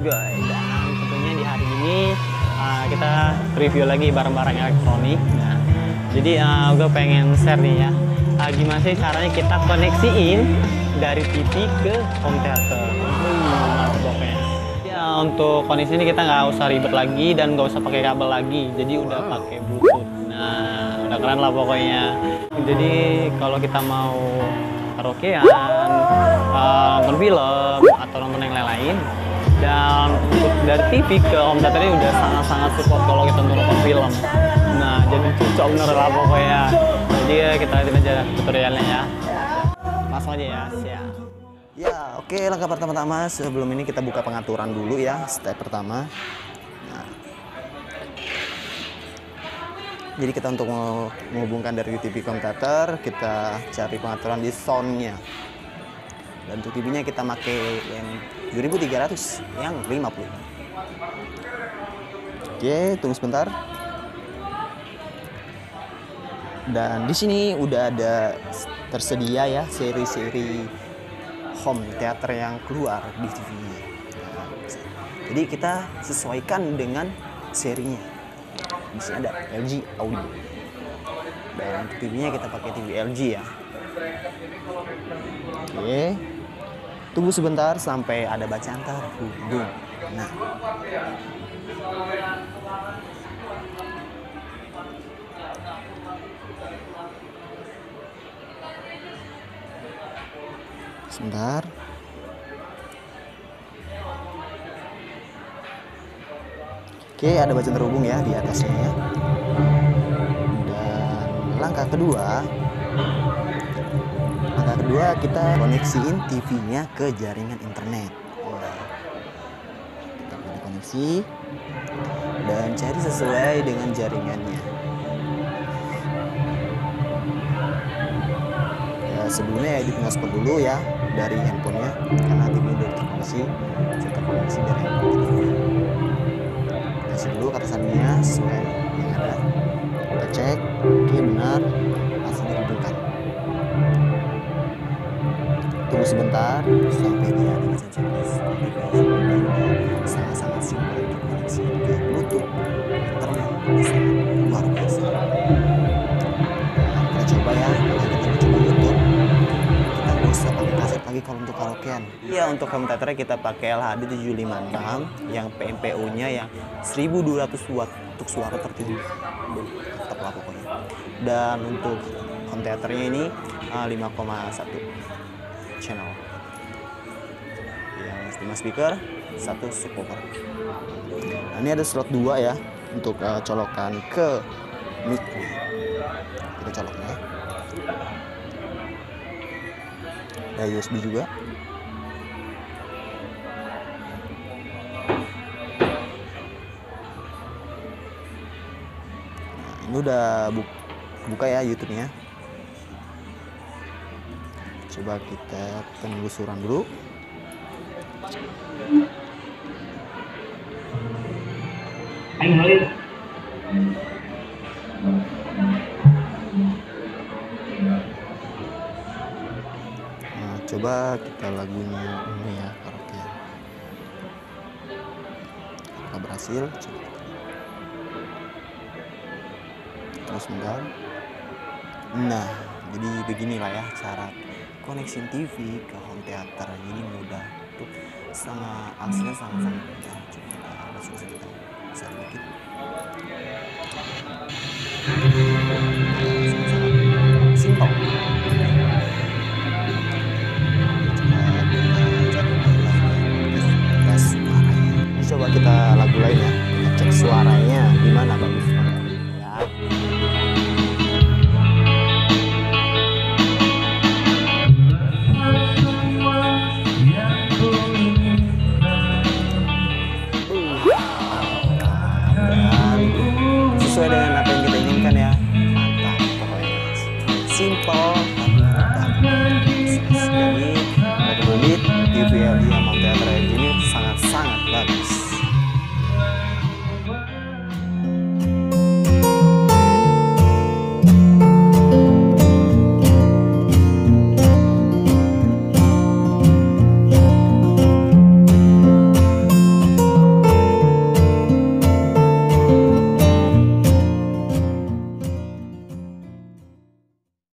guys. Dan tentunya di hari ini kita review lagi barang-barang elektronik. Nah, jadi gue pengen share nih ya, gimana sih caranya kita koneksiin dari TV ke home theater. Mantap pokoknya. Ya, untuk kondisi ini kita nggak usah ribet lagi dan nggak usah pakai kabel lagi. Jadi udah pakai Bluetooth. Nah, udah keren lah pokoknya. Jadi kalau kita mau karaokean, nonton film atau nonton yang lain-lain, dan untuk dari TV ke home theater ini udah sangat-sangat support kalau kita nonton film. Nah, jadi cocok bener lah pokoknya. Jadi kita lihat aja tutorialnya ya. Langsung aja ya, siap. Ya, oke, langkah pertama-tama sebelum ini kita buka pengaturan dulu ya, step pertama. Nah, jadi kita untuk menghubungkan dari TV ke home theater, kita cari pengaturan di sound-nya. Dan untuk TV-nya kita pakai yang 2300, yang 50. Oke, tunggu sebentar. Dan di sini udah ada tersedia ya seri-seri home theater yang keluar di TV-nya. Nah, jadi kita sesuaikan dengan serinya. Di sini ada LG Audio. Dan untuk TV-nya kita pakai TV LG ya. Oke. Tunggu sebentar sampai ada bacaan terhubung. Nah. Sebentar. Oke, ada bacaan terhubung ya di atasnya ya. Dan langkah kedua kita koneksiin TV-nya ke jaringan internet. Nah, kita pilih koneksi dan cari sesuai dengan jaringannya. Ya, sebelumnya ya di-hotspot dulu ya dari handphonenya, karena TV udah terkoneksi. Saya terkoneksi dari handphone. Kasih dulu katasannya sesuai yang ada. Kita cek, oke benar, langsung dihubungkan. Tunggu sebentar sampai dia ada bacaan checklist. Sangat-sangat simpel untuk koneksi ke Bluetooth internet, sangat luar biasa. Nah, kita coba ya, kita coba YouTube. Kita nggak usah pakai kaset lagi kalau untuk karaokean. Ya, untuk home theater kita pakai LHD 756 yang PMPO-nya yang 1200 watt untuk suara tertinggi. Tetap lah pokoknya. Dan untuk home theaternya ini 5,1 channel yang 5 speaker, 1 subwoofer. Nah, ini ada slot 2 ya untuk colokan ke mic. Kita coloknya. Ada USB juga. Nah, ini udah buka ya YouTube-nya. Coba kita penelusuran dulu. Nah, coba kita lagunya ini ya, karaoke. Apakah berhasil? Coba. Terus bentar. Nah, jadi beginilah ya cara koneksi TV ke home theater. Ini mudah, tuh sangat aslinya sangat mudah. Coba kita coba kita bisa bikin. Simpel. Tes suaranya. Ini coba kita lagu lain ya. Kita cek suaranya gimana bagus ya.